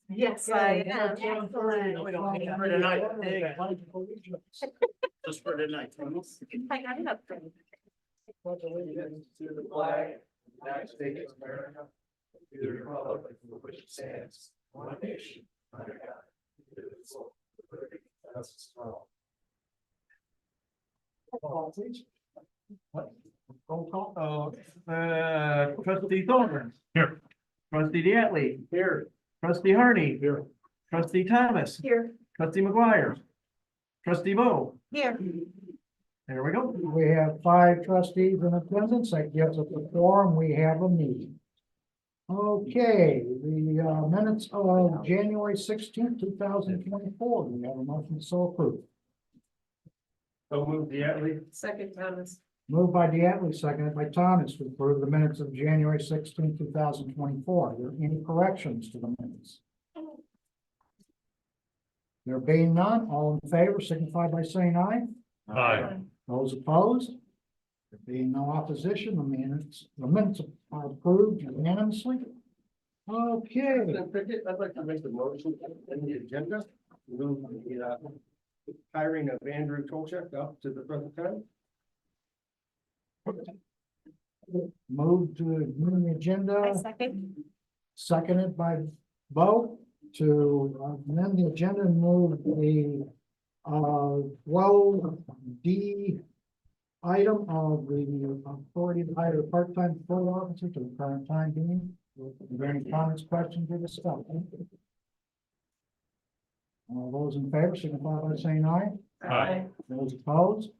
Yes, I am. For tonight. Just for tonight. I got it up there. Allegiance to the flag of the United States of America, to the republic for which it stands, one nation, under God, indivisible, with liberty and justice for all. Roll call. Trustee Thorne. Here. Trustee Diatley. Here. Trustee Harney. Here. Trustee Thomas. Here. Trustee McGuire. Trustee Bo. Here. There we go. We have 5 trustees in attendance. That gives us a quorum. We have a meeting. Okay, the minutes of January 16th, 2024. We have a motion so approved. So move Diatley. Second, Thomas. Moved by Diatley, seconded by Thomas to approve the minutes of January 16th, 2024. Are there any corrections to the minutes? There being none, all in favor signify by saying aye. Aye. Those opposed? There being no opposition, the minutes are approved unanimously. Okay, I'd like to make the motion in the agenda, move the hiring of Andrew Tolchek up to the present time. move to amend the I agenda, second. seconded by Bo to amend the agenda and move the 12D item of the authority to hire a part-time patrol officer to the current time being. Are there any comments, questions, or discussion? All those in favor signify by saying aye. Aye. Those opposed?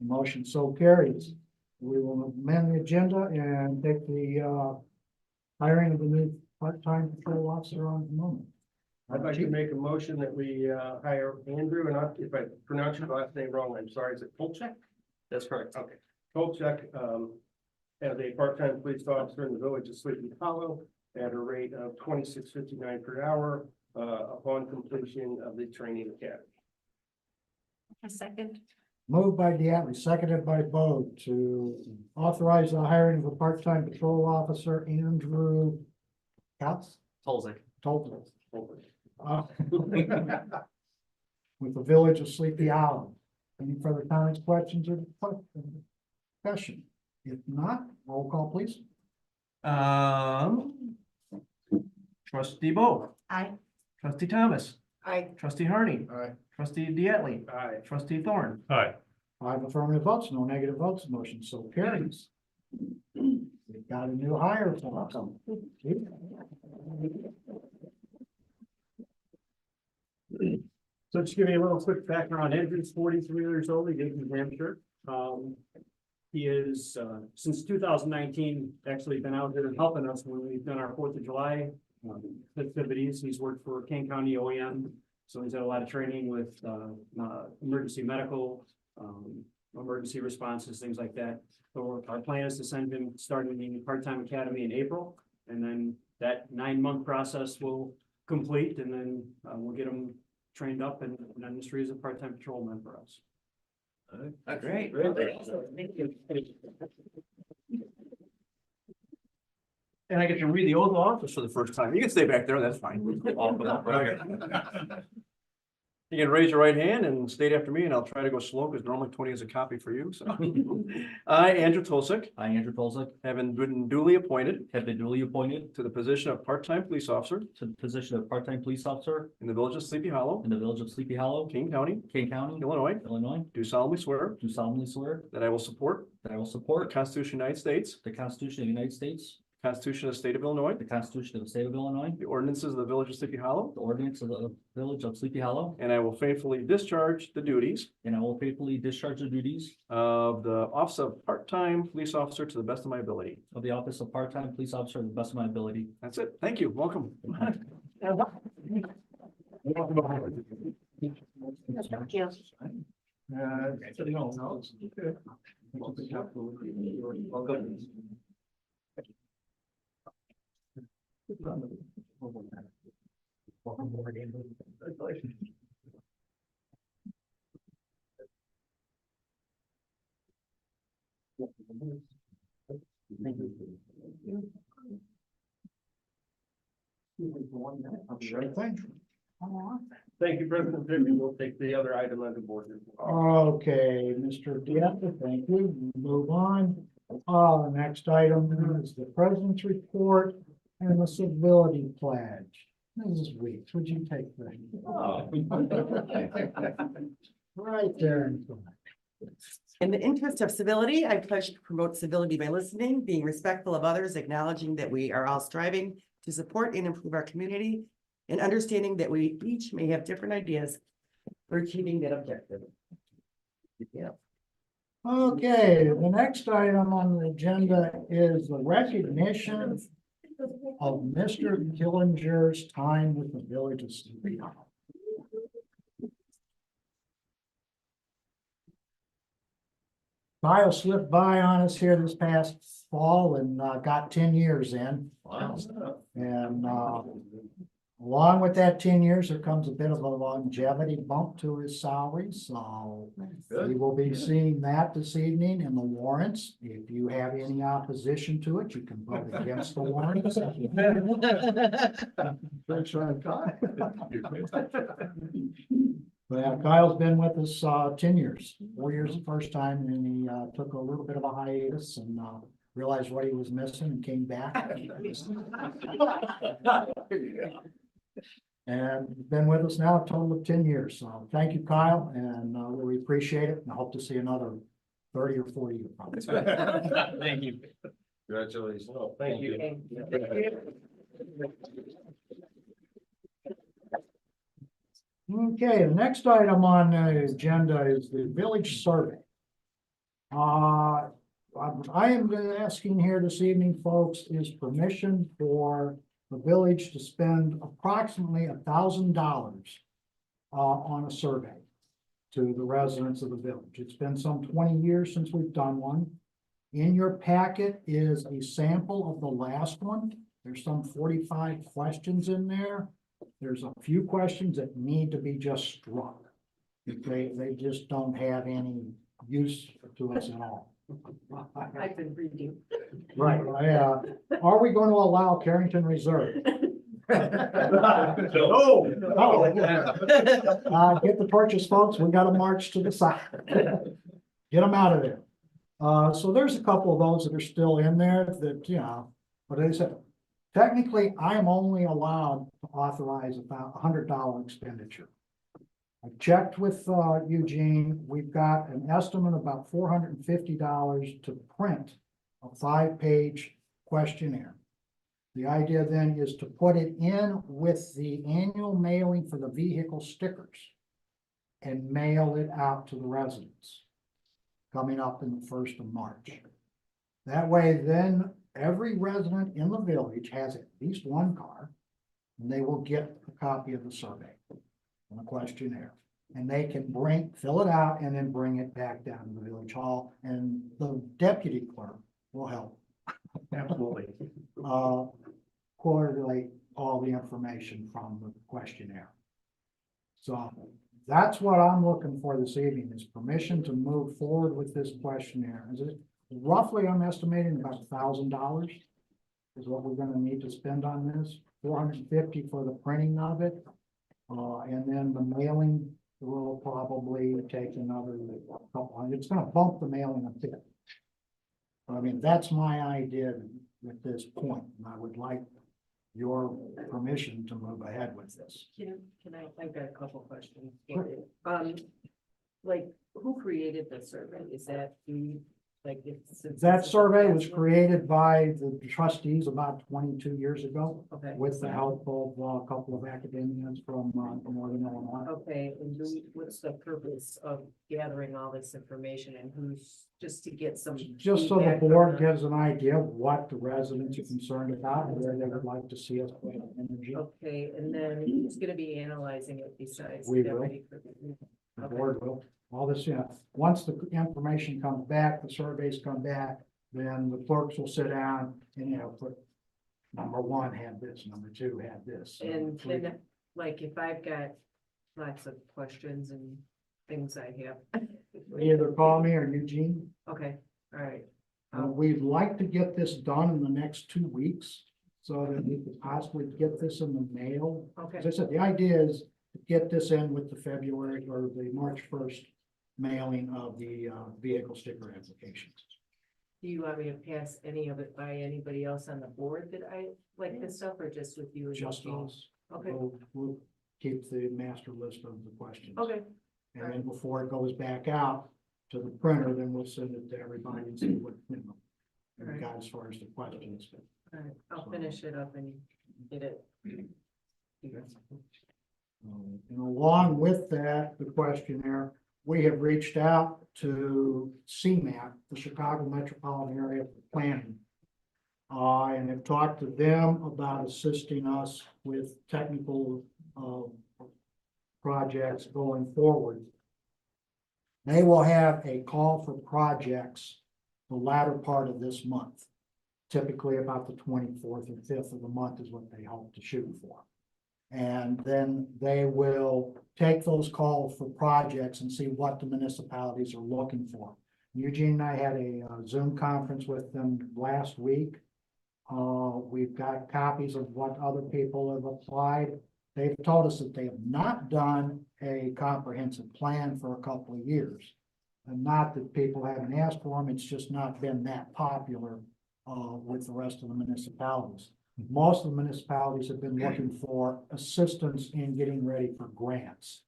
The motion so carries. We will amend the agenda and take the hiring of the new part-time patrol officer on the moment. I'd like to make a motion that we hire Andrew, and if I pronounce your last name wrong, I'm sorry, is it Tolchek? That's correct. Okay, Tolchek, as a part-time police officer in the village of Sleepy Hollow at a rate of $26.59 per hour upon completion of the training academy. A second. Moved by Diatley, seconded by Bo to authorize the hiring of a part-time patrol officer, Andrew Katz? Tolzek. Tolton. With the village of Sleepy Hollow. Any further comments, questions, or discussion? If not, roll call, please. Trustee Bo. Aye. Trustee Thomas. Aye. Trustee Harney. Aye. Trustee Diatley. Aye. Trustee Thorne. Aye. 5 affirmative votes, no negative votes, motion so carries. We've got a new hire for us. So just give you a little quick background. Andrew's 43 years old. He lives in New Hampshire. He is, since 2019, actually been out here helping us when we've done our 4th of July festivities. He's worked for Kane County OEM. So he's had a lot of training with emergency medical, emergency responses, things like that. So our plan is to send him starting the part-time academy in April. And then that 9-month process will complete, and then we'll get him trained up in the industry as a part-time patrolman for us. Great. And I get to read the oath of office for the first time. You can stay back there, that's fine. You can raise your right hand and state after me, and I'll try to go slow because normally 20 is a copy for you. So, I, Andrew Tolzek, I, Andrew Tolzek, have been duly appointed have been duly appointed to the position of part-time police officer to the position of part-time police officer in the village of Sleepy Hollow, in the village of Sleepy Hollow, King County, Kane County, Illinois. Illinois. Do solemnly swear Do solemnly swear that I will support that I will the support Constitution of the United States, the Constitution of the United States, the Constitution of the State of Illinois, the Constitution of the State of Illinois, the ordinances of the village of Sleepy Hollow, the ordinance of the village of Sleepy Hollow, and I will faithfully discharge the duties and I will faithfully discharge the duties of the office of part-time police officer to the best of my ability. of the office of part-time police officer to the best of my ability. That's it. Thank you. Welcome. Right thing. Thank you, President Finley. We'll take the other item under board. Okay, Mr. Dietz, thank you. Move on. The next item is the president's report and the civility pledge. Mrs. Weeks, would you take that? Right there. In the interest of civility, I pledge to promote civility by listening, being respectful of others, acknowledging that we are all striving to support and improve our community, and understanding that we each may have different ideas for achieving that objective. Yeah. Okay, the next item on the agenda is the recognition of Mr. Killinger's time with the village of Sleepy Hollow. Kyle slipped by on us here this past fall and got 10 years in. Wow. And along with that 10 years, there comes a bit of a longevity bump to his salary, so we will be seeing that this evening in the warrants. If you have any opposition to it, you can vote against the warrants. But Kyle's been with us 10 years, 4 years the first time, and he took a little bit of a hiatus and realized what he was missing and came back. And been with us now a total of 10 years. So thank you, Kyle, and we appreciate it and I hope to see another 30 or 40 years. Thank you. Congratulations. Oh, thank you. Okay, the next item on the agenda is the village survey. I am asking here this evening, folks, is permission for the village to spend approximately $1,000 on a survey to the residents of the village. It's been some 20 years since we've done one. In your packet is a sample of the last one. There's some 45 questions in there. There's a few questions that need to be just struck. They just don't have any use to us at all. I've been reading. Right, yeah. Are we going to allow Carrington Reserve? Oh. Get the purchase, folks. We got to march to the side. Get them out of there. So there's a couple of those that are still in there that, you know, but as I said, technically, I am only allowed to authorize about $100 expenditure. I checked with Eugene. We've got an estimate of about $450 to print a 5-page questionnaire. The idea then is to put it in with the annual mailing for the vehicle stickers and mail it out to the residents coming up in the 1st of March. That way, then every resident in the village has at least one car, and they will get a copy of the survey and a questionnaire. And they can fill it out and then bring it back down to the village hall, and the deputy clerk will help. Absolutely. Correlate all the information from the questionnaire. So that's what I'm looking for this evening, is permission to move forward with this questionnaire. Is it roughly, I'm estimating about $1,000 is what we're gonna need to spend on this. $450 for the printing of it. And then the mailing will probably take another couple, it's gonna bump the mailing a bit. I mean, that's my idea at this point, and I would like your permission to move ahead with this. I've got a couple questions. Sure. Like, who created the survey? Is that the, like, it's. That survey was created by the trustees about 22 years ago Okay. with the help of a couple of academians from Northern Illinois. Okay, and what's the purpose of gathering all this information and who's, just to get some. Just so the feedback from board the- gives an idea of what the residents are concerned about and where they would like to see us put energy. Okay, and then who's gonna be analyzing it besides? We the will. deputy clerk? The Okay. board will, all this, you know, once the information comes back, the surveys come back, then the clerks will sit down and, you know, put number 1 had this, number 2 had this. And then, like, if I've got lots of questions and things I have. Either call me or Eugene. Okay, all right. We'd like to get this done in the next 2 weeks so that we could possibly get this in the mail. Okay, As I said, the idea is to get this in with the February or the March 1st mailing of the vehicle sticker applications. do you want me to pass any of it by anybody else on the board that I like this stuff, or just with you? as a Just team? us. Okay, We'll keep the master list of the questions. okay, And then before it goes back out to the printer, then we'll send it to everybody and see what, we Right. got as far as the questions. all right, I'll finish it up and get it. And along with that, the questionnaire, we have reached out to CMAP, the Chicago Metropolitan Area Planning. And have talked to them about assisting us with technical, projects going forward. They will have a call for projects the latter part of this month. Typically about the 24th or 5th of the month is what they hope to shoot for. And then they will take those calls for projects and see what the municipalities are looking for. Eugene and I had a Zoom conference with them last week. We've got copies of what other people have applied. They've told us that they have not done a comprehensive plan for a couple of years. And not that people haven't asked for them, it's just not been that popular with the rest of the municipalities. Most of the municipalities have been looking for assistance in getting ready for grants.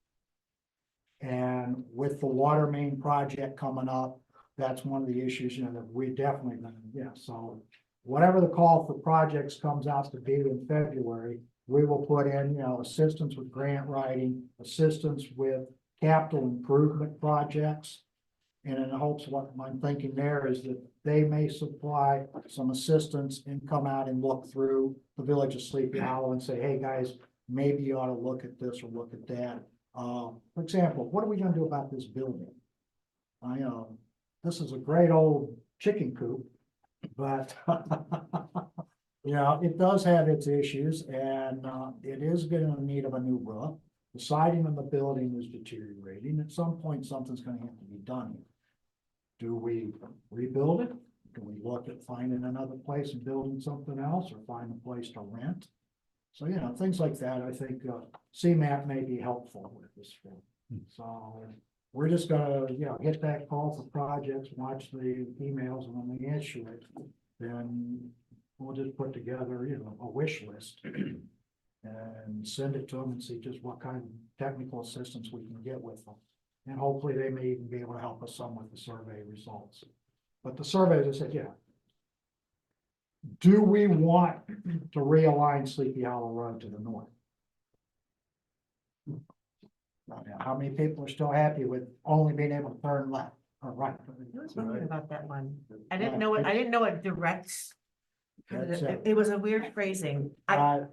And with the water main project coming up, that's one of the issues, that we definitely, so whatever the call for projects comes out to be in February, we will put in, assistance with grant writing, assistance with capital improvement projects. And in hopes, what I'm thinking there is that they may supply some assistance and come out and look through the village of Sleepy Hollow and say, hey, guys, maybe you ought to look at this or look at that. For example, what are we gonna do about this building? This is a great old chicken coop, but it does have its issues, and it is gonna need of a new roof. The siding on the building is deteriorating. At some point, something's gonna have to be done here. Do we rebuild it? Do we look at finding another place and building something else, or find a place to rent? So, things like that, I think CMAP may be helpful with this. So we're just gonna, hit that call for projects, watch the emails, and when we issue it, then we'll just put together, a wish list and send it to them and see just what kind of technical assistance we can get with them. And hopefully they may even be able to help us some with the survey results. But the survey, as I said, do we want to realign Sleepy Hollow Road to the north? Now, how many people are still happy with only being able to turn left or right? I was wondering about that one. I didn't know it directs. That's It was a weird phrasing. I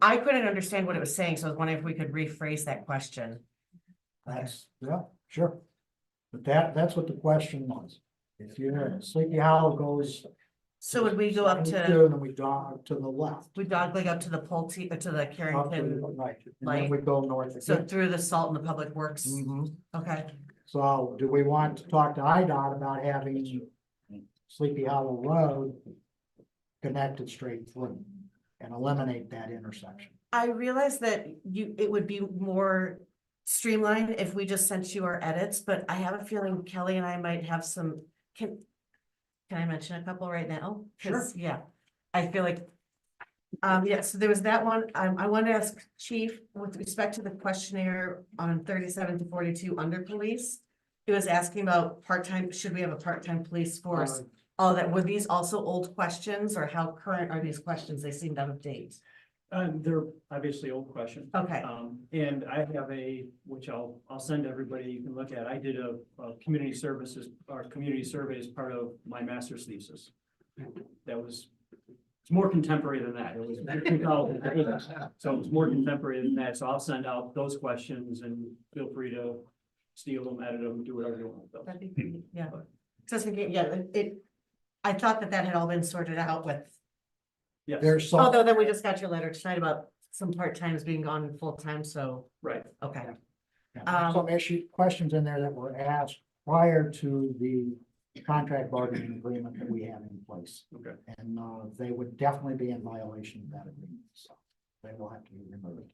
couldn't understand what it was saying, so I was wondering if we could rephrase that question. That's, sure. But that's what the question was. If Sleepy Hollow goes. So would we go up to, Then we dog to the left. we dogleg up to the Pulte, to the Up to Carrington, the right, and like- then we go north. so again. through the Salt and the Public Works? Mhm. Okay, So do we want to talk to IDOT about having Sleepy Hollow Road connected straight through and eliminate that intersection? I realize that it would be more streamlined if we just sent you our edits, but I have a feeling Kelly and I might have some, can I mention a couple right now? 'Cause, yeah, I feel like, so there was that one. I wanted to ask Chief, with respect to the questionnaire on 37 to 42 under police. It was asking about part-time, should we have a part-time police force? Oh, were these also old questions, or how current are these questions? They seem out of date. They're obviously old questions. Okay, And I have which I'll send everybody, you can look at. I did a community services, or community survey as part of my master's thesis. It's more contemporary than that. It was 2008. So it's more contemporary than that. So I'll send out those questions and feel free to steal them, edit them, do whatever you want with those. that'd be great, yeah. So I was thinking, I thought that had all been sorted out with, Yes, There's some, although then we just got your letter tonight about some part-times being gone full-time, so, right. okay. some questions in there that were asked prior to the contract bargaining agreement that we have in place. Okay. And, they would definitely be in violation of that agreement, so they will have to be removed.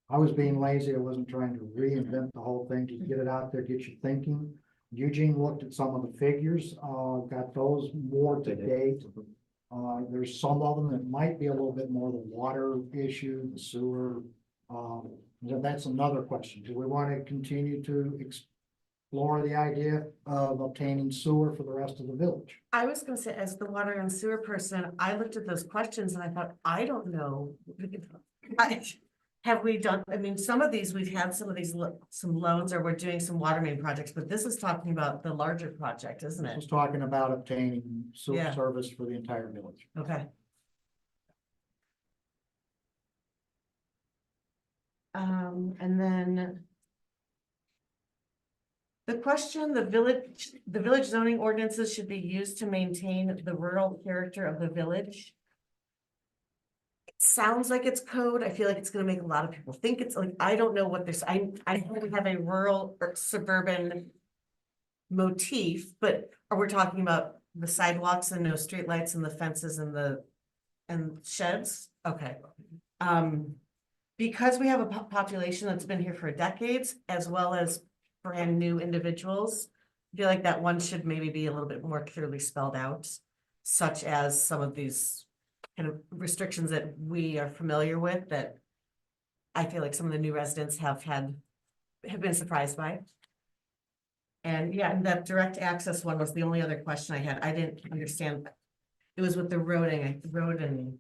I was being lazy. I wasn't trying to reinvent the whole thing, just get it out there, get you thinking. Eugene looked at some of the figures, got those more to date. There's some of them that might be a little bit more the water issue, the sewer. That's another question. Do we want to continue to explore the idea of obtaining sewer for the rest of the village? I was gonna say, as the water and sewer person, I looked at those questions and I thought, I don't know. Have we done, I mean, some of these, we've had some of these, some loans, or we're doing some water main projects, but this is talking about the larger project, isn't I it? was talking about obtaining sewer Yeah. service for the entire village. Okay. And then. The question, the village zoning ordinances should be used to maintain the rural character of the village. It sounds like it's code. I feel like it's gonna make a lot of people think it's like, I don't know what this, I know we have a rural or suburban motif, but are we talking about the sidewalks and no streetlights and the fences and sheds? Okay. Because we have a population that's been here for decades, as well as brand new individuals, I feel like that one should maybe be a little bit more clearly spelled out, such as some of these kind of restrictions that we are familiar with, that I feel like some of the new residents have been surprised by. And yeah, and that direct access one was the only other question I had. I didn't understand. It was with the road and.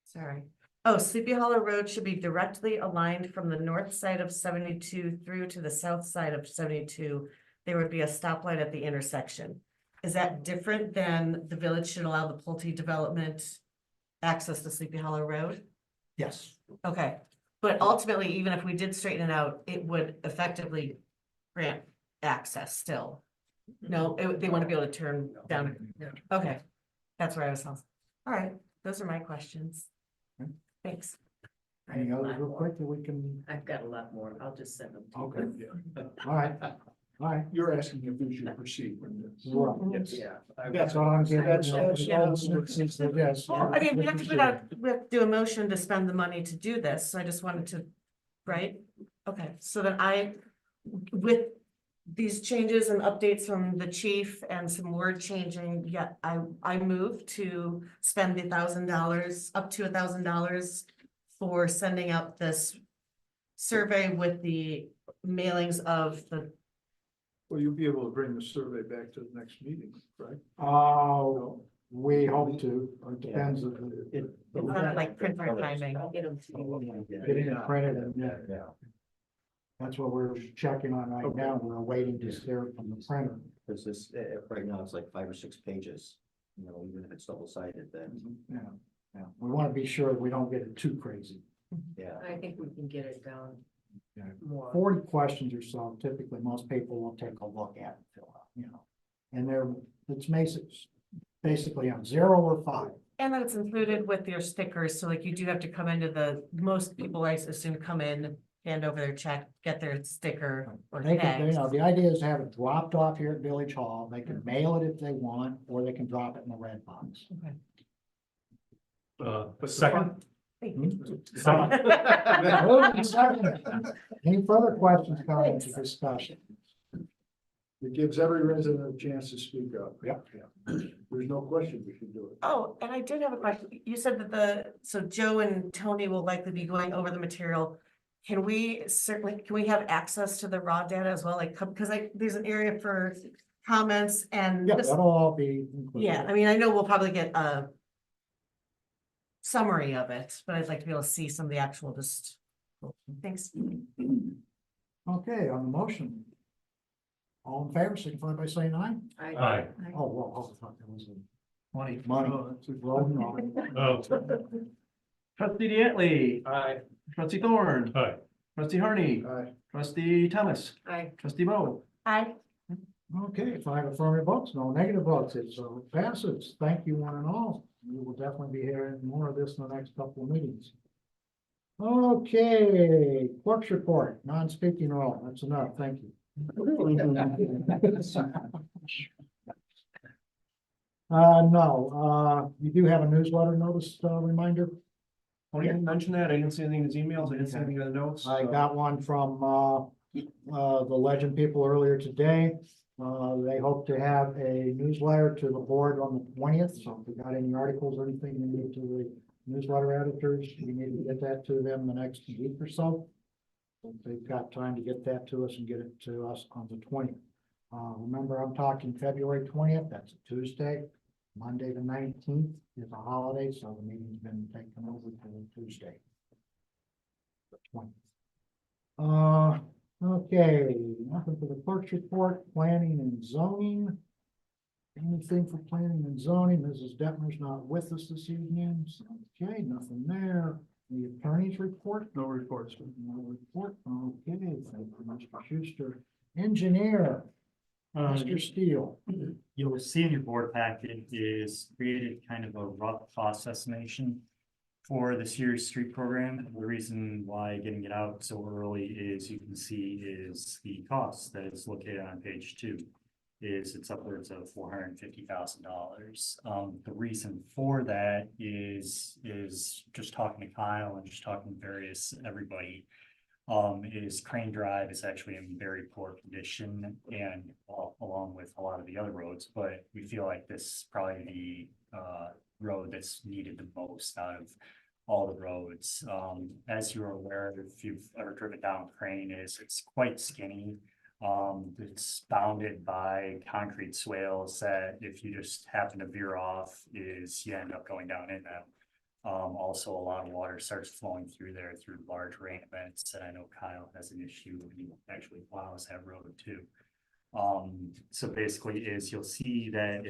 Sorry. Oh, Sleepy Hollow Road should be directly aligned from the north side of 72 through to the south side of 72. There would be a stoplight at the intersection. Is that different than the village should allow the Pulte development access to Sleepy Hollow Road? Yes. Okay, but ultimately, even if we did straighten it out, it would effectively grant access still. No, they want to be able to turn down. Okay, that's where I was. All right, those are my questions. Thanks. Any others real quick that we can, I've got a lot more. I'll just send them. to you. okay, all right, all right. You're asking if we should proceed with this. Right. Yes. Yeah. That's all I'm getting. Yes. Well, I mean, we have to we have to do a motion to spend the money to do this, so I just wanted to, right? Okay, so then with these changes and updates from the chief and some word changing, yeah, I move to spend the $1,000, up to $1,000 for sending out this survey with the mailings of the. Well, you'll be able to bring the survey back to the next meeting, right? We hope to, it depends. It's not like printer timing. I'll get them to you. Getting it printed and that's what we're checking on right now. We're waiting to hear from the printer. Because this, right now, it's like 5 or 6 pages, you know, even if it's double-sided, then, Yeah, we want to be sure we don't get it too crazy. yeah. I think we can get it down Yeah. more. 40 questions or so, typically most people will take a look at and fill out, you know. And it's basically on 0 or 5. And then it's included with your stickers, so like you do have to come into most people, I assume, come in, hand over their check, get their sticker or They can, tag. the idea is to have it dropped off here at Village Hall. They can mail it if they want, or they can drop it in the red box. Second. Any further questions, comments, or discussion? It gives every resident a chance to speak up. Yep. There's no question we should do it. Oh, and I did have a question. You said that so Joe and Tony will likely be going over the material. Can we have access to the raw data as well? Like, because there's an area for comments and. Yeah, just- that'll all be included. Yeah, I mean, I know we'll probably get a summary of it, but I'd like to be able to see some of the actual thanks. Okay, on the motion. All in favor, signify by saying aye. I Oh, well, I thought there was Money. money. Oh, that's a- Roll call. Trustee Diatley, Aye. trustee Thorne. Aye. Trustee Harney, Aye. trustee Thomas, I trustee Bo. Hi. Okay, 5 affirmative votes, no negative votes, it passes. Thank you one and all. We will definitely be hearing more of this in the next couple of meetings. Okay, clerk's report, non-speaking role, that's enough, thank you. No, you do have a newsletter notice, reminder. Oh, you didn't mention that. I didn't see anything in his emails. I didn't see anything in the notes. I so- got one from, the Legend people earlier today. They hope to have a newsletter to the board on the 20th, so if you got any articles or anything you need to the newsletter editors, you need to get that to them the next week or so. So they've got time to get that to us and get it to us on the 20th. Remember, I'm talking February 20th, that's a Tuesday. Monday, the 19th is a holiday, so the meeting's been taken over to Tuesday. The 20th. Okay, nothing for the clerk's report, planning and zoning. Anything for planning and zoning? Mrs. Detmer's not with us this evening, so, okay, nothing there. The attorney's report? No reports. No report, okay, thank you, Mr. Schuster. Engineer, Mr. Steele. You'll see in your board packet is created kind of a rough cost estimation for this year's street program. The reason why getting it out so early is you can see is the cost that is located on page 2 is it's upwards of $450,000. The reason for that is just talking to Kyle and just talking to everybody. Is Crane Drive is actually in very poor condition and along with a lot of the other roads, but we feel like this is probably the road that's needed the most out of all the roads. As you're aware, if you've ever driven down Crane, it's quite skinny. It's bounded by concrete swales that if you just happen to veer off you end up going down in them. Also, a lot of water starts flowing through there through large rain events, and I know Kyle has an issue when he actually plows that road too. So basically you'll see that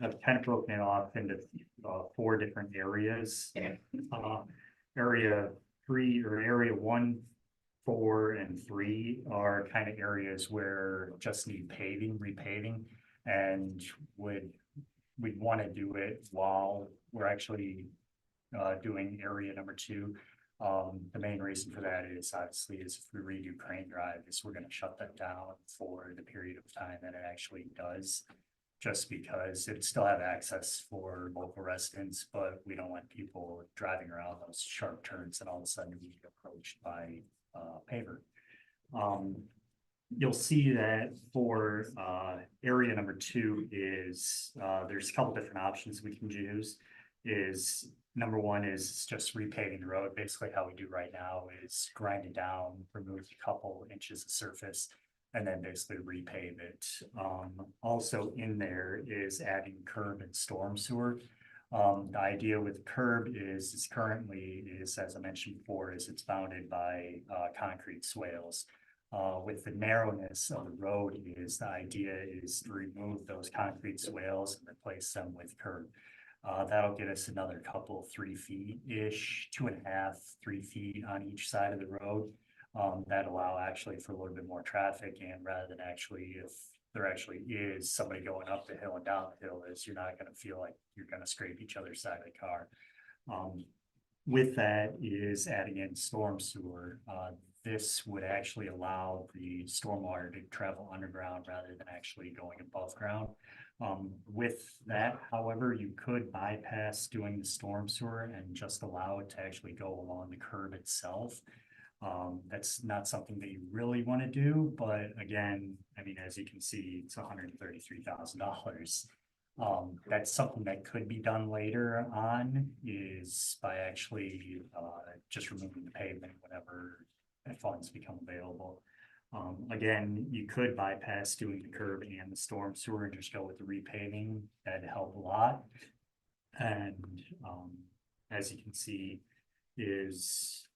I've kind of broken it off into 4 different areas. Area 3 or area 1, 4, and 3 are kind of areas where just need repaving, and we'd want to do it while we're actually doing area number 2. The main reason for that is obviously is if we redo Crane Drive is we're going to shut that down for the period of time that it actually does, just because it still have access for local residents, but we don't want people driving around those sharp turns and all of a sudden we get approached by paver. You'll see that for area number 2 is there's a couple different options we can use. Is number 1 is just repaving the road. Basically how we do right now is grind it down, remove a couple inches of surface, and then basically repave it. Also in there is adding curb and storm sewer. The idea with curb is currently is, as I mentioned before, is it's bounded by concrete swales. With the narrowness of the road is the idea is to remove those concrete swales and replace them with curb. That'll get us another couple 3 feet-ish, 2.5, 3 feet on each side of the road. That allow actually for a little bit more traffic, and rather than actually if there actually is somebody going up the hill and down the hill, is you're not going to feel like you're going to scrape each other's side of the car. With that is adding in storm sewer. This would actually allow the stormwater to travel underground rather than actually going above ground. With that, however, you could bypass doing the storm sewer and just allow it to actually go along the curb itself. That's not something that you really want to do, but again, I mean, as you can see, it's $133,000. That's something that could be done later on is by actually just removing the pavement whenever funds become available. Again, you could bypass doing the curb and the storm sewer and just go with the repaving. That'd help a lot. And as you can see is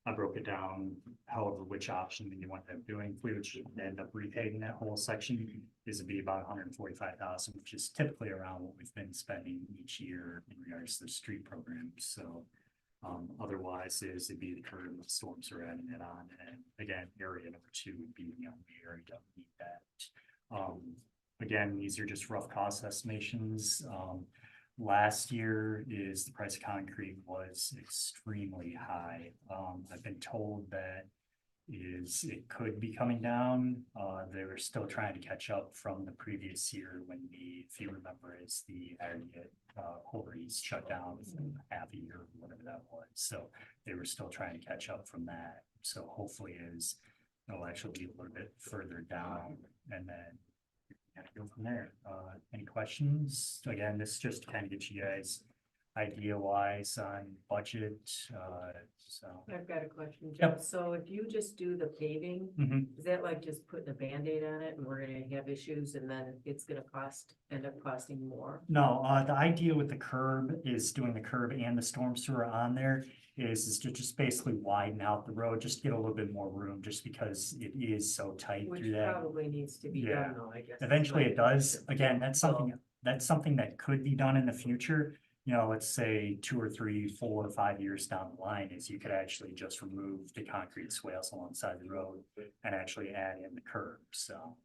I broke it down however which option that you want them doing. If we would end up repaving that whole section, is to be about $145,000, which is typically around what we've been spending each year in regards to the street program. So otherwise it'd be the curb with storms are adding it on, and again area number 2 would be the only area that need that. Again, these are just rough cost estimations. Last year is the price of concrete was extremely high. I've been told that is it could be coming down. They were still trying to catch up from the previous year when if you remember, is the aggregate quarries shut down for half a year, whatever that was. So they were still trying to catch up from that. So hopefully it'll actually be a little bit further down and then go from there. Any questions? Again, this just kind of gets you guys idea wise on budget, so. I've got a question, Yep. Jeff. So if you just do the paving, Mhm. is that like just putting a Band-Aid on it and we're gonna have issues and then it's gonna end up costing more? No, the idea with the curb is doing the curb and the storm sewer on there is to just basically widen out the road, just get a little bit more room, just because it is so tight Which through that. probably needs to be Yeah. done though, I guess. Eventually it does. Again, that's something that could be done in the future. You know, let's say 2 or 3, 4 or 5 years down the line is you could actually just remove the concrete swales alongside the road and actually add in the curb, so.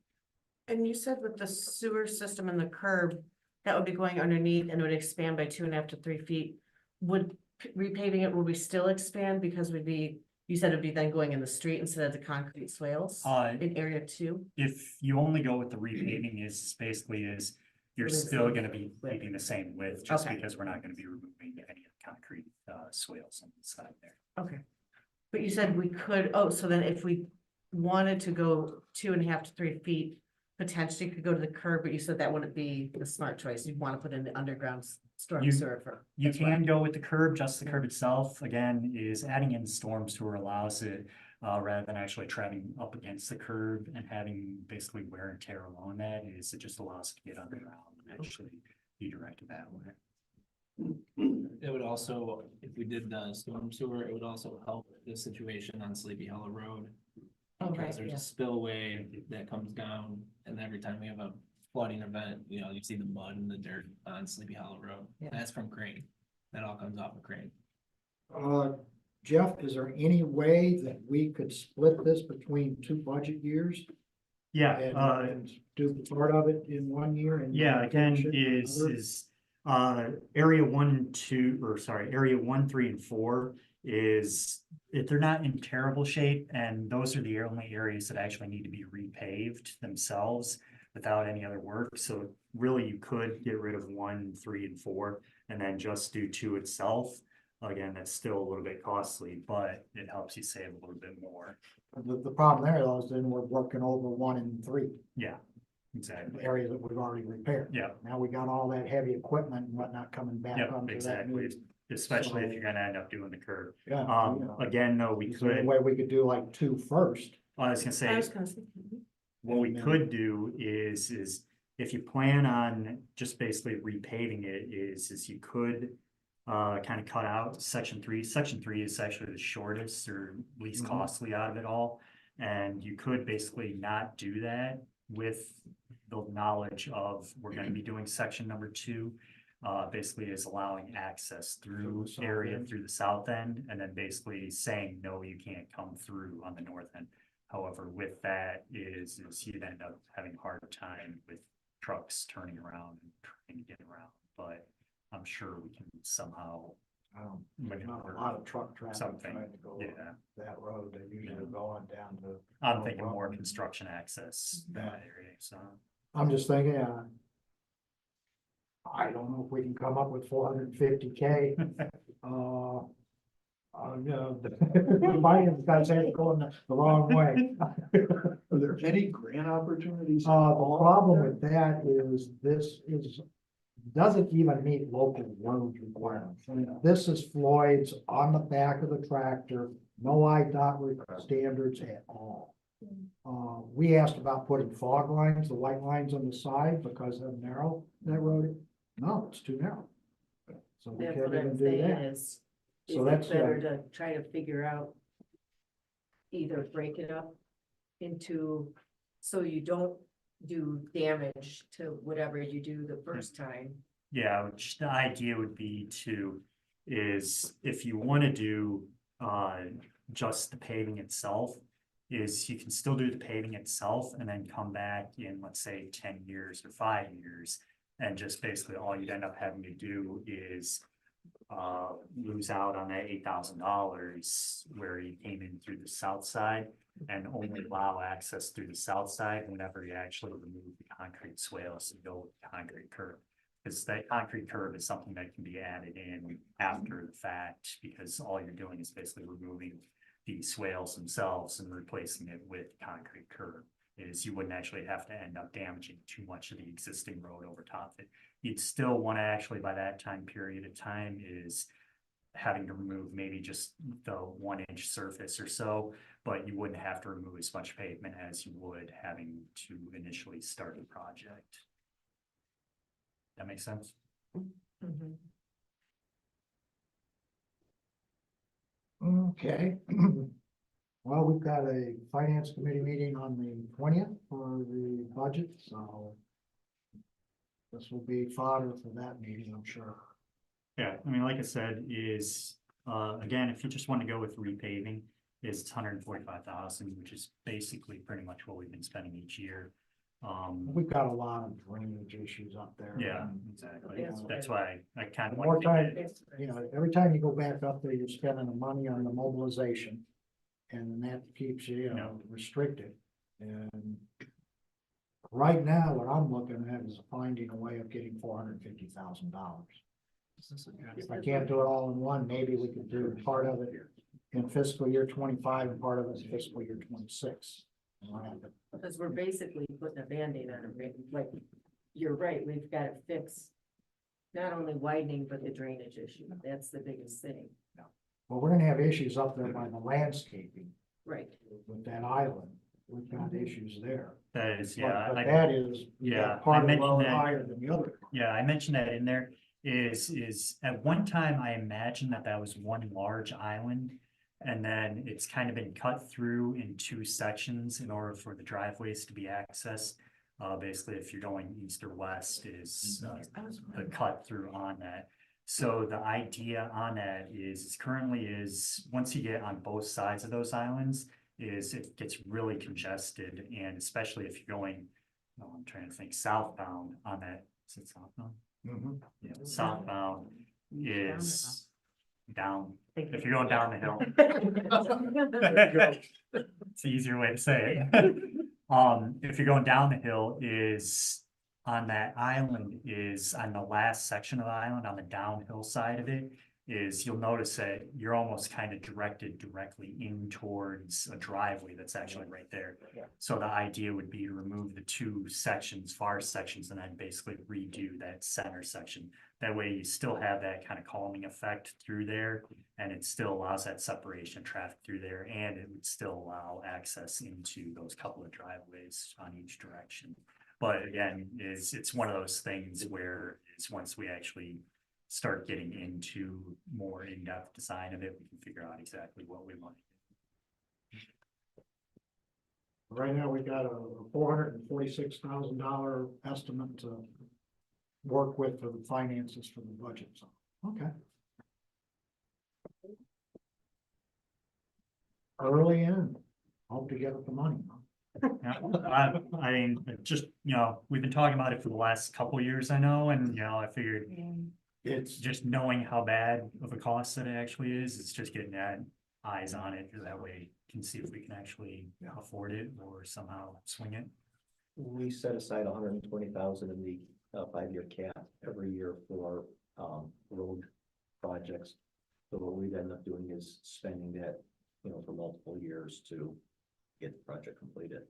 And you said with the sewer system and the curb, that would be going underneath and would expand by 2.5 to 3 feet. Would repaving it, would we still expand because you said it'd be then going in the street instead of the concrete swales in area 2? If you only go with the repaving is you're Within still same gonna be width. keeping the same width, just Okay. because we're not gonna be removing any of the concrete swales on the side there. Okay. But you said we could, so then if we wanted to go 2.5 to 3 feet, potentially could go to the curb, but you said that wouldn't be the smart choice. You'd want to put in the underground storm You- sewer for. You as well. can go with the curb, just the curb itself, again, is adding in storm sewer allows it, rather than actually traveling up against the curb and having basically wear and tear along that, is it just allows it to get underground and actually be directed that way. It would also, if we did the storm sewer, it would also help the situation on Sleepy Hollow Road. Oh, right, Because there's yeah. a spillway that comes down, and every time we have a flooding event, you see the mud and the dirt on Sleepy Hollow Road. Yeah. That's from Crane. That all comes off of Crane. Jeff, is there any way that we could split this between 2 budget years? Yeah, And do part of it in 1 year and? yeah, again, finish it in another? area 1, 3 and 4 is, if they're not in terrible shape, and those are the only areas that actually need to be repaved themselves without any other work. So really you could get rid of 1, 3 and 4 and then just do 2 itself. Again, that's still a little bit costly, but it helps you save a little bit more. The problem there though is then we're working over 1 and 3, Yeah, exactly. areas that we've already repaired. Yeah. Now we got all that heavy equipment and whatnot coming back Yep, onto that. exactly, new- especially if you're gonna end up doing the curb. Yeah. Again, though, we Is there any could, way we could do like 2 first? I was gonna I say, was gonna say. what we could do is if you plan on just basically repaving it, is you could kind of cut out section 3. Section 3 is actually the shortest or least Mhm. costly out of it all. And you could basically not do that with the knowledge of we're gonna be doing section number 2. Basically is allowing access through the south area end. through the south end, and then basically saying, no, you can't come through on the north end. However, with that is you'd end up having a hard time with trucks turning around and trying to get around, but I'm sure we can somehow. There's not a lot of truck traffic Something, trying to go yeah. that road. They usually go on down to. I'm thinking more construction access in that area, so. I'm just thinking, I don't know if we can come up with 450K. The finance guys ain't going the wrong way. Are there any grant opportunities? The problem with that is doesn't even meet local road requirements. This is Floyd's on the back of the tractor, no IDOT standards at all. We asked about putting fog lines, the white lines on the side because they're narrow, that road. No, it's too narrow. So we That's can't what I'm even do saying that. is So it that's, better to try to figure out either break it up into, so you don't do damage to whatever you do the first time. Yeah, which the idea would be is if you want to do just the paving itself, is you can still do the paving itself and then come back in, let's say, 10 years or 5 years. And just basically all you'd end up having to do is lose out on that $8,000 where he came in through the south side and only allow access through the south side whenever you actually remove the concrete swales and go with the concrete curb. Because that concrete curb is something that can be added in after the fact, because all you're doing is basically removing the swales themselves and replacing it with concrete curb. Is you wouldn't actually have to end up damaging too much of the existing road over top of it. You'd still want to actually, by that time period of time, is having to remove maybe just the 1-inch surface or so, but you wouldn't have to remove as much pavement as you would having to initially start the project. That makes sense? Mhm. Okay. Well, we've got a finance committee meeting on the 20th for the budget, so this will be fodder for that meeting, I'm sure. Yeah, I mean, like I said, is, again, if you just want to go with repaving, it's 145,000, which is basically pretty much what we've been spending each year. We've got a lot of drainage issues up there. Yeah, and, exactly. Yes. That's why I kind of More want to time, get, you know, every time you go back up there, you're spending the money on the mobilization. And that keeps you, restricted. And right now, what I'm looking at is finding a way of getting $450,000. If I can't do it all in one, maybe we could do part of it in fiscal year 25 and part of it in fiscal year 26. Because we're basically putting a Band-Aid on it, like, you're right, we've got to fix not only widening, but the drainage issue. That's the biggest thing. Well, we're gonna have issues up there by the landscaping Right. with that island. We've got issues there. that is, But yeah. but I- that is, yeah, part I of the road mentioned that. higher than the other. Yeah, I mentioned that in there is at one time, I imagine that was one large island. And then it's kind of been cut through in 2 sections in order for the driveways to be accessed. Basically, if you're going east or west is the cut through on that. So the idea on that is currently is once you get on both sides of those islands, is it gets really congested, and especially if you're going, I'm trying to think southbound on that, is it southbound? Yeah, southbound is down, if you're going down the hill. It's the easier way to say it. If you're going down the hill is on that island is on the last section of the island, on the downhill side of it, is you'll notice that you're almost kind of directed directly in towards a driveway that's actually right there. Yeah. So the idea would be to remove the 2 sections, far sections, and then basically redo that center section. That way you still have that kind of calming effect through there, and it still allows that separation of traffic through there, and it would still allow access into those couple of driveways on each direction. But again, it's one of those things where it's once we actually start getting into more in-depth design of it, we can figure out exactly what we want. Right now, we got a $446,000 estimate to work with for the finances for the budget, so, okay. Early in, hope to get up the money. Yeah, I mean, just, we've been talking about it for the last couple of years, I know, and, I figured it's just knowing how bad of a cost that it actually is, it's just getting that eyes on it, that way can see if we can actually afford it or somehow swing it. We set aside 120,000 in the 5-year cap every year for road projects. So what we'd end up doing is spending that, for multiple years to get the project completed.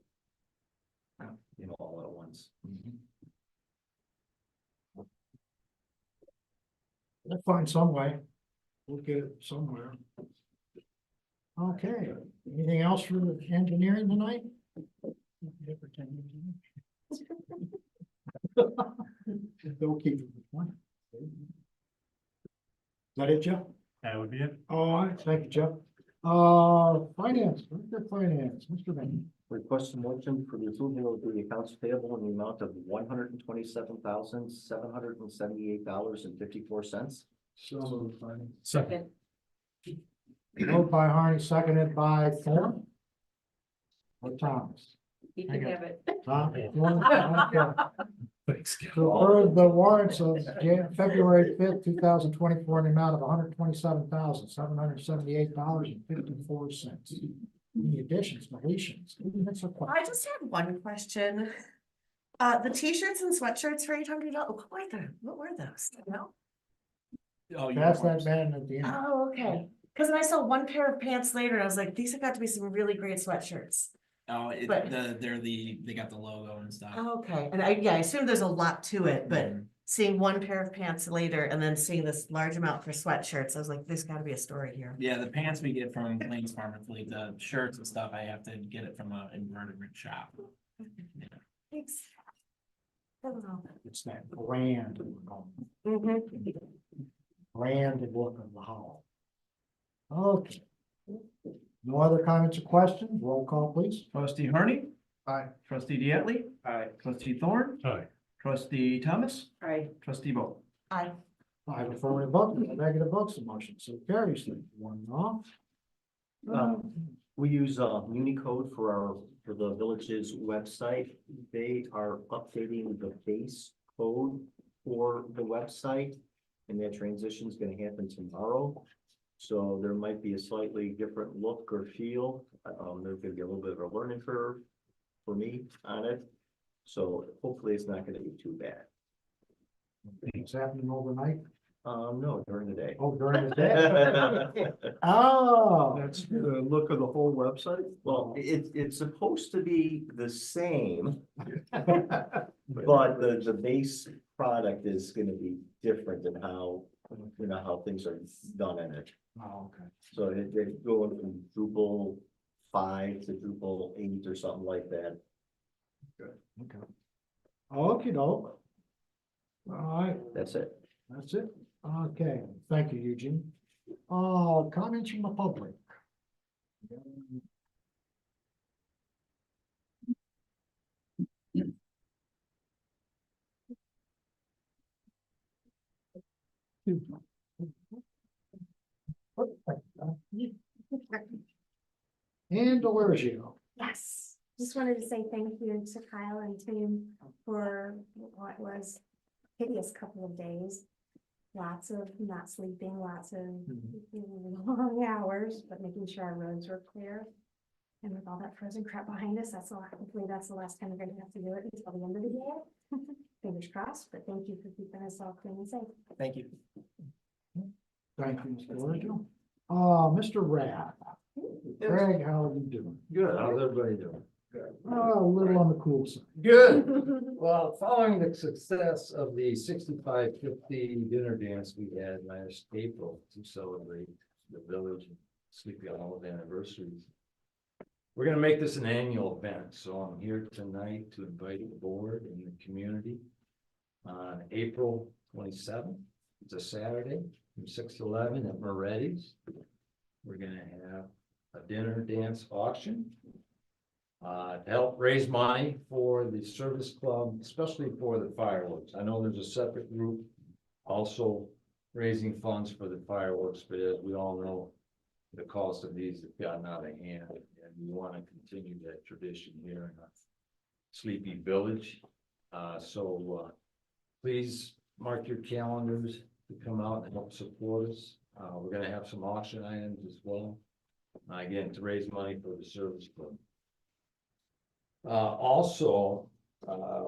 All at once. We'll find some way. We'll get it somewhere. Okay, anything else for the engineering tonight? They'll keep it with one. Is that it, Jeff? That would be it. All right, thank you, Jeff. Finance, Mr. Benny. Request a motion for the approval of the accounts payable in the amount of $127,778.54. So, Second. moved by Harney, seconded by Thorne. Or Thomas. He can have it. Tom, Thorne, okay. Thanks. To approve the warrants of February 5th, 2024, in the amount of $127,778.54. Any additions, deletions? comments, or I questions? just had one question. The t-shirts and sweatshirts for $800, what were those? No? Oh, Pass that uniforms. man at the end. Oh, okay. Cause then I saw one pair of pants later and I was like, these have got to be some really great sweatshirts. Oh, But- they got the logo and stuff. Okay, and I assume there's a lot to it, but Mhm. seeing one pair of pants later and then seeing this large amount for sweatshirts, I was like, there's gotta be a story here. Yeah, the pants we get from Lane's Farm and Fleet, the shirts and stuff, I have to get it from a invertebrate shop. Thanks. That was all. It's that brand, branded look of the hall. Okay. No other comments or questions? Roll call, please. Trustee Harney. Aye. Trustee Diatley. Aye. Trustee Thorne. Aye. Trustee Thomas. I, Trustee Bo. Aye. Five affirmative votes, no negative votes, the motion so carries 1 off. We use Unicode for the village's website. They are updating the base code for the website. And that transition is gonna happen tomorrow. So there might be a slightly different look or feel. There's gonna be a little bit of a learning curve for me on it. So hopefully it's not gonna be too bad. It's happening overnight. No, during the day. Oh, during the day. Oh. That's the look of the whole website? Well, it's supposed to be the same, but the base product is gonna be different than how, how things are done in it. Oh, okay. So they're going from Drupal 5 to Drupal 8 or something like that. Okay. Okey doke. All right, That's it. that's it. Okay, thank you, Eugene. Comments from the public. And Delirio. Yes, just wanted to say thank you to Kyle and team for what was hideous couple of days. Lots of not sleeping, lots of long hours, but making sure our roads were clear. And with all that frozen crap behind us, hopefully that's the last time we're gonna have to do it until the end of the day. Fingers crossed, but thank you for keeping us all clean and safe. Thank you. Thank you, Mr. Delirio. Mr. Rath. Greg, how are you doing? Good, how's everybody doing? A little on the cool side. Good. Well, following the success of the 6550 dinner dance we had last April to celebrate the village and Sleepy Hollow's anniversaries, we're gonna make this an annual event, so I'm here tonight to invite the board and the community on April 27th. It's a Saturday from 6 to 11 at Moretti's. We're gonna have a dinner dance auction to help raise money for the service club, especially for the fireworks. I know there's a separate group also raising funds for the fireworks, but as we all know, the cost of these have gotten out of hand, and we want to continue that tradition here in our Sleepy Village. Please mark your calendars to come out and help support us. We're gonna have some auction items as well. Again, to raise money for the service club.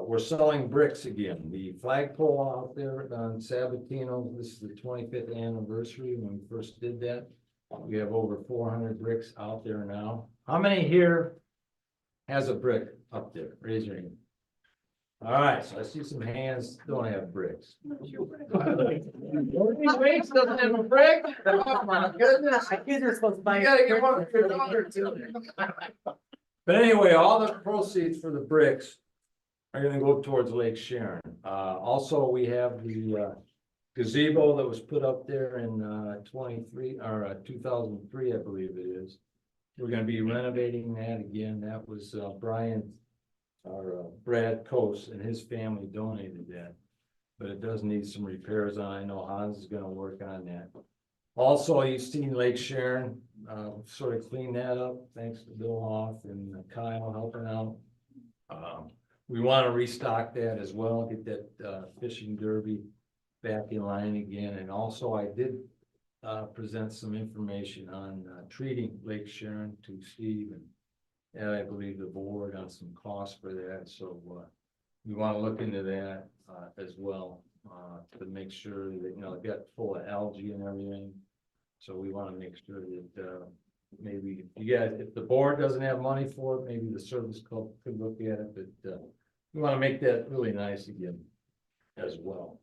We're selling bricks again. The flagpole out there on Sabatino, this is the 25th anniversary when we first did that. We have over 400 bricks out there now. How many here has a brick up there? Raise your hand. All right, so I see some hands don't have bricks. Bricks doesn't have a brick? Oh my goodness. My kids are supposed to buy. You gotta get one for your daughter too. But anyway, all the proceeds for the bricks are gonna go towards Lake Sharon. Also, we have the gazebo that was put up there in 2003, I believe it is. We're gonna be renovating that again. That was Brad Coase and his family donated that. But it does need some repairs, and I know Hans is gonna work on that. Also, you've seen Lake Sharon, sort of clean that up, thanks to Bill Hoff and Kyle helping out. we want to restock that as well, get that fishing derby back in line again. And also I did present some information on treating Lake Sharon to Steve and I believe the board on some costs for that. So we want to look into that as well to make sure that, you know, it got full of algae and everything. So we want to make sure that maybe if the board doesn't have money for it, maybe the service club could look at it, but we want to make that really nice again as well.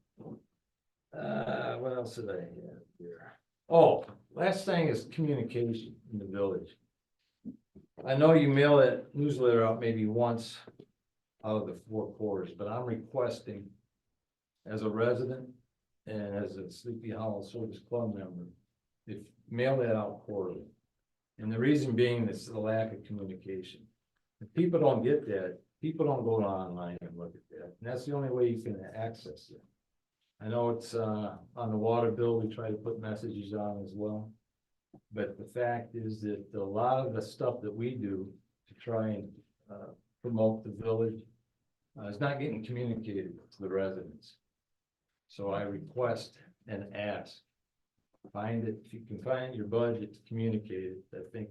What else did I have here? Oh, last thing is communication in the village. I know you mail that newsletter out maybe once out of the 4 quarters, but I'm requesting as a resident and as a Sleepy Hollow Service Club member, if mail that out quarterly. And the reason being is the lack of communication. If people don't get that, people don't go online and look at that. And that's the only way you can access it. I know it's on the water bill, we try to put messages on as well. But the fact is that a lot of the stuff that we do to try and promote the village is not getting communicated to the residents. So I request and ask, find it, if you can find your budget to communicate it, I think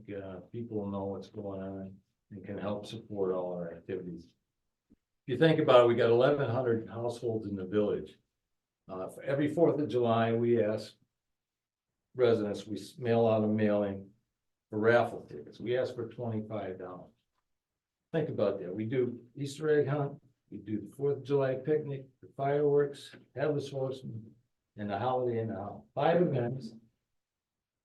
people will know what's going on and can help support all our activities. If you think about it, we got 1,100 households in the village. For every 4th of July, we ask residents, we mail out a mailing for raffle tickets. We ask for $25. Think about that. We do Easter egg hunt, we do the 4th of July picnic, the fireworks, headless horseman, and the holiday in the house. 5 events.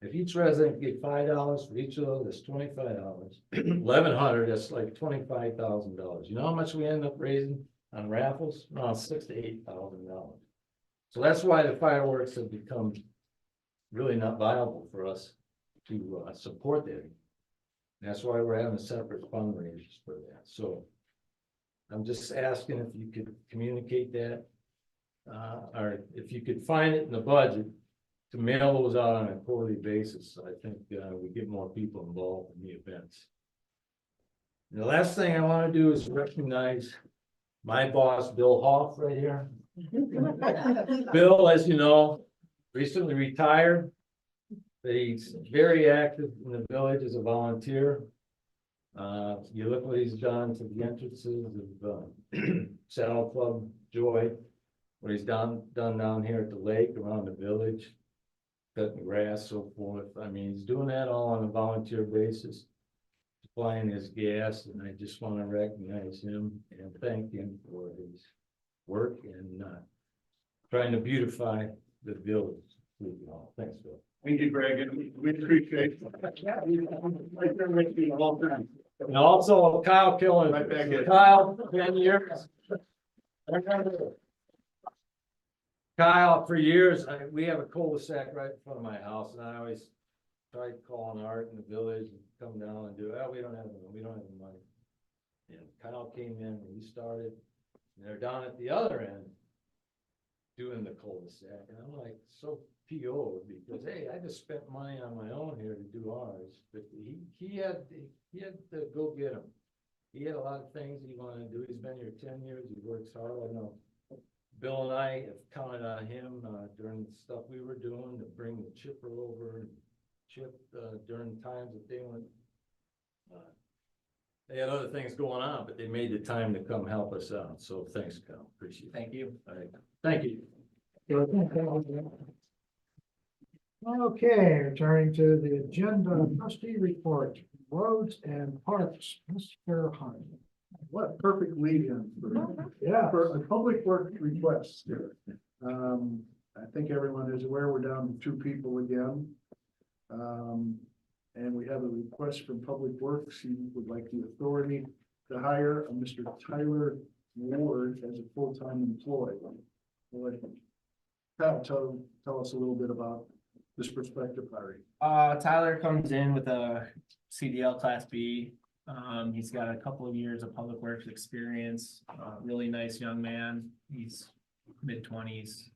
If each resident get $5 for each of those, that's $25. 1,100, that's like $25,000. You know how much we end up raising on raffles? Around $6,000 to $8,000. So that's why the fireworks have become really not viable for us to support that. That's why we're having separate fundraisers for that. So I'm just asking if you could communicate that, or if you could find it in the budget to mail those out on a quarterly basis. I think we get more people involved in the events. And the last thing I want to do is recognize my boss, Bill Hoff, right here. Bill, as you know, recently retired, but he's very active in the village as a volunteer. You look what he's done to the entrances of Saddle Club Joy, what he's done down here at the lake, around the village, cutting grass, so forth. I mean, he's doing that all on a volunteer basis, supplying his gas, and I just want to recognize him and thank him for his work and trying to beautify the village. Thanks, Bill. Thank you, Greg, and we appreciate it. Right there with me the whole time. And also Kyle Killen. Right back in. Kyle, 10 years. Kyle, for years, we have a cul-de-sac right in front of my house, and I always tried calling Art in the village and come down and do, oh, we don't have the money. And Kyle came in and he started, and they're down at the other end doing the cul-de-sac, and I'm like, so PO, because hey, I just spent money on my own here to do ours, but he had to go get them. He had a lot of things he wanted to do. He's been here 10 years. He works hard. I know Bill and I have counted on him during the stuff we were doing to bring the chipper over and chip during times that they went. They had other things going on, but they made the time to come help us out. So thanks, Kyle. Appreciate it. Thank you. All right. Thank you. Okay, returning to the agenda, trustee report, roads and parks, Mr. Hunt. What a perfect lead in Yeah. for a public work request here. I think everyone is aware we're down to 2 people again. And we have a request from Public Works. He would like the authority to hire a Mr. Tyler Ward as a full-time employee. We'll let Pat tell us a little bit about this prospective hiring. Tyler comes in with a CDL Class B. He's got a couple of years of public works experience, really nice young man. He's mid-20s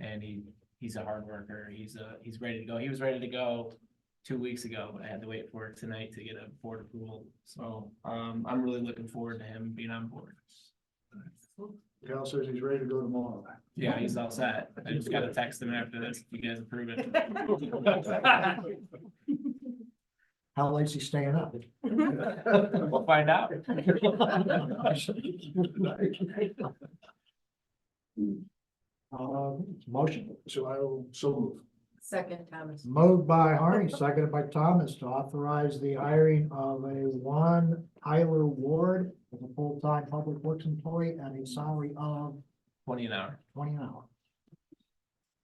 and he's a hard worker. He's ready to go. He was ready to go 2 weeks ago, but I had to wait for it tonight to get a board approval. So I'm really looking forward to him being on board. Cal says he's ready to go tomorrow. Yeah, he's all set. I just gotta text him after this, if you guys approve it. How late's he staying up? We'll find out. Motion. So I will, so move. Second, Thomas. Moved by Harney, seconded by Thomas to authorize the hiring of a one Tyler Ward as a full-time public works employee at a salary of 20 an hour. 20 an hour.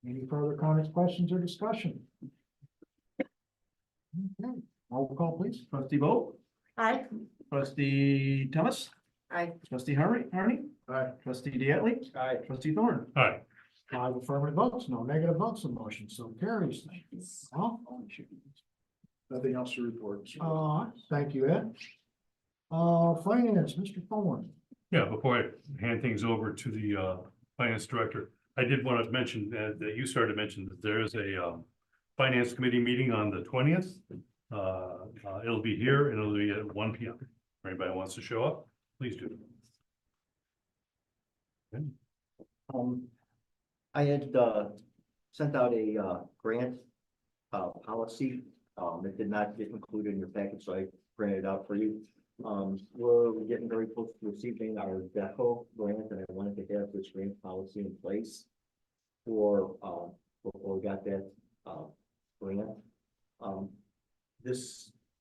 Any further comments, questions, or discussion? Okay, roll call, please. Trustee Vogt, Aye. trustee Thomas, I, trustee Harney, Aye. trustee Diatley, Aye. trustee Thorne. Aye. 5 affirmative votes, no negative votes, the motion so carries. Thank you. Nothing else to report. Thank you, Ed. Finance, Mr. Thorne. Yeah, before I hand things over to the finance director, I did want to mention that you started to mention that there is a finance committee meeting on the 20th. It'll be here and it'll be at 1 p.m. If anybody wants to show up, please do. I had, sent out a, grant, policy. It did not get included in your package, so I printed it out for you. We're getting very close to receiving our DECO grant, and I wanted to have this grant policy in place for, before we got that, grant.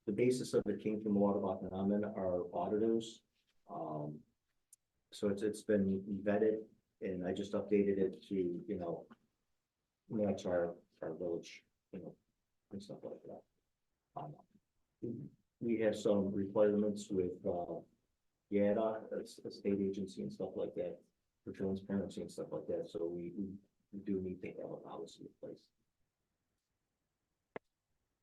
The basis of it came from Waterbach and Amen, our auditors. So it's been vetted, and I just updated it to, match our village, and stuff like that. We have some requirements with, YADA, a state agency and stuff like that, for transparency and stuff like that, so we do need to have a policy in place.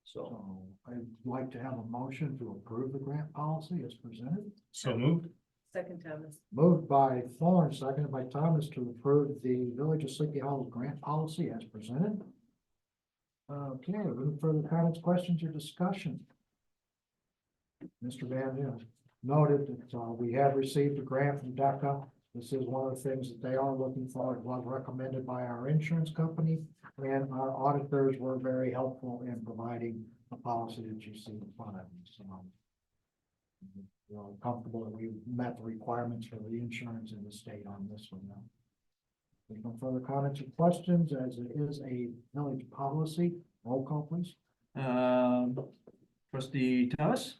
So, So I'd like to have a motion to approve the grant policy as presented. So moved. second, Thomas. Moved by Thorne, seconded by Thomas to approve the Village of Sleepy Hollow grant policy as presented. Okay, any further comments, questions, or discussion? Mr. Van Dam noted that we have received a grant from DECA. This is one of the things that they are looking for. It was recommended by our insurance company, and our auditors were very helpful in providing the policy that you see in front of you. So we're comfortable that we met the requirements for the insurance in the state on this one now. There's no further comments or questions, as it is a village policy. Roll call, please. Trustee Thomas,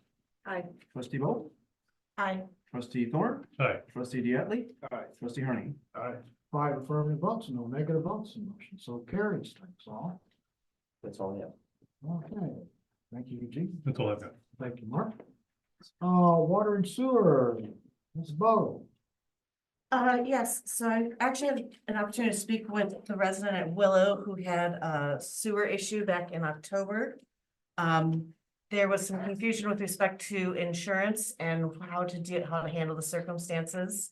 I, trustee Vogt, Aye. trustee Thorne, Aye. trustee Diatley, Aye. trustee Harney. Aye. 5 affirmative votes, no negative votes, the motion so carries. Thanks all. that's all I have. Okay, thank you, Eugene. That's all I've got. Thank you, Mark. Water and sewer, Ms. Bo. Yes, so I actually had an opportunity to speak with the resident at Willow who had a sewer issue back in October. There was some confusion with respect to insurance and how to handle the circumstances.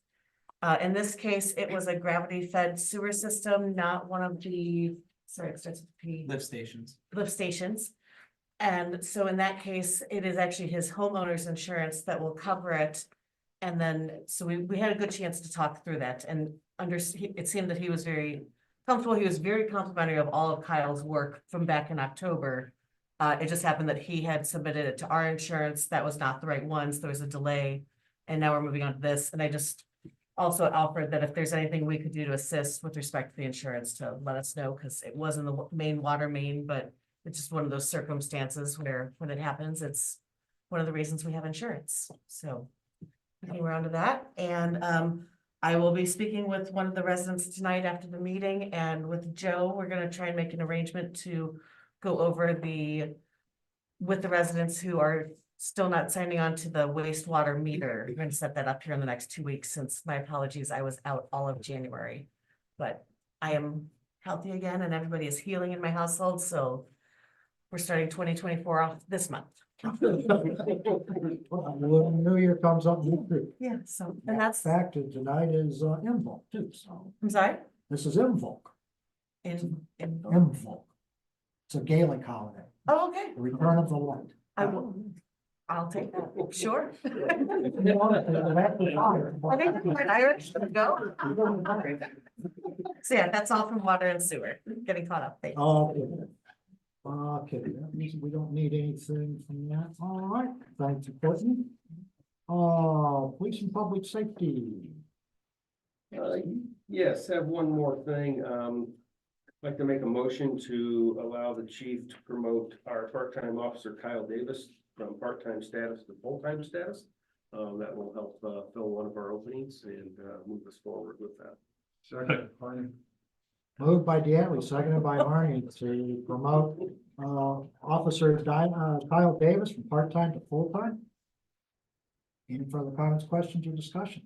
In this case, it was a gravity-fed sewer system, not one of the, sorry, it starts with P. Lift stations. Lift stations. And so in that case, it is actually his homeowner's insurance that will cover it. And then, so we had a good chance to talk through that and it seemed that he was very comfortable. He was very complimentary of all of Kyle's work from back in October. It just happened that he had submitted it to our insurance. That was not the right ones. There was a delay. And now we're moving on to this. And I just also offered that if there's anything we could do to assist with respect to the insurance, to let us know, because it wasn't the main water main, but it's just one of those circumstances where when it happens, it's one of the reasons we have insurance. So we came around to that. And I will be speaking with one of the residents tonight after the meeting, and with Joe, we're gonna try and make an arrangement to go over with the residents who are still not signing on to the wastewater meter. We're gonna set that up here in the next 2 weeks, since my apologies, I was out all of January. But I am healthy again and everybody is healing in my household, so we're starting 2024 off this month. Well, New Year comes up. Yeah, so, and that's, Fact tonight is Invoke too, so I'm sorry? this is Invoke. In. Invoke. It's a Gaelic holiday, Oh, okay. the return of the light. I will, I'll take that, sure. If you want it, then that's the fire. I think we're Irish, should go. So yeah, that's all from water and sewer, getting caught up. Thanks. Okay. Okay, that means we don't need anything from that. All right, thank you, Courtney. Police and public safety. Yes, have one more thing. I'd like to make a motion to allow the chief to promote our part-time officer Kyle Davis from part-time status to full-time status. That will help fill one of our openings and move us forward with that. Second, Harney. Moved by Diatley, seconded by Harney to promote Officer Kyle Davis from part-time to full-time. Any further comments, questions, or discussion?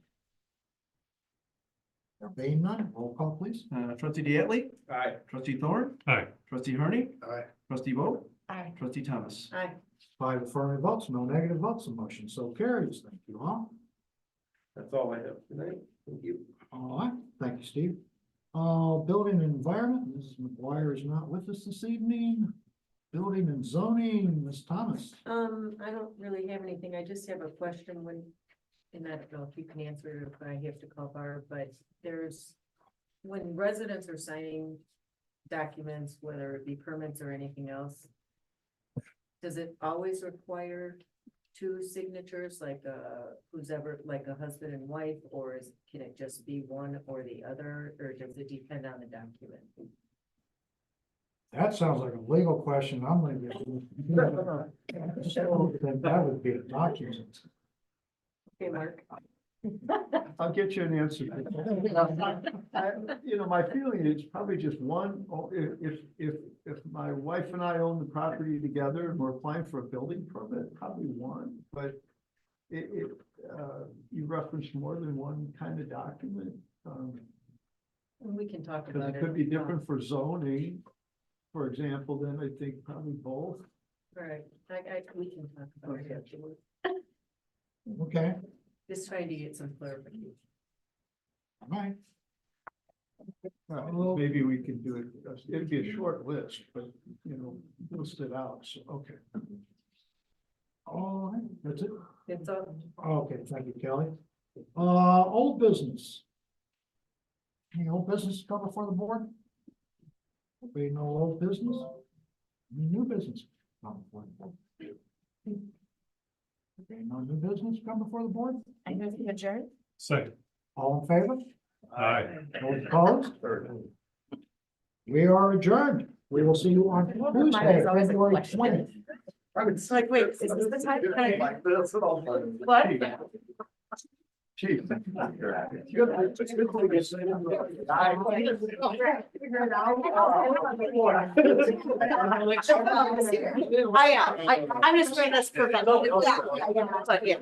There being none, roll call please. Trustee Diatley, Aye. trustee Thorne, Aye. trustee Harney, Aye. trustee Vogt, Aye. trustee Thomas. Aye. 5 affirmative votes, no negative votes, the motion so carries. Thank you all. That's all I have tonight. Thank you. All right, thank you, Steve. Building and environment, Mrs. McGuire is not with us this evening. Building and zoning, Ms. Thomas. I don't really have anything. I just have a question and I don't know if you can answer it if I have to call Barb, but when residents are signing documents, whether it be permits or anything else, does it always require 2 signatures, like like a husband and wife, or can it just be one or the other, or does it depend on the document? That sounds like a legal question. I'm gonna get. That would be a document. Okay, Mark. I'll get you an answer. You know, my feeling is probably just one. If my wife and I own the property together and we're applying for a building permit, probably one, but you referenced more than one kind of document. We can talk Because about it it. could be different for zoning, for example, then I think probably both. Right, we can talk about it afterwards. Okay, Just trying to get some clarification. all right. Maybe we can do it, it'd be a short list, but, you know, list it out, so, okay. All right, that's it. It's all. Okay, thank you, Kelly. Old business. Any old business to come before the board? Be no old business? Any new business come before the board? Okay, no new business come before the board? I move to adjourn. Second. All in favor? Aye. Those opposed? We are adjourned. We will see you on Tuesday, February 20th. It's like, wait, is this the time? That's what I'll do. What? Chief. I'm just trying to prevent. Yeah, yeah, yeah.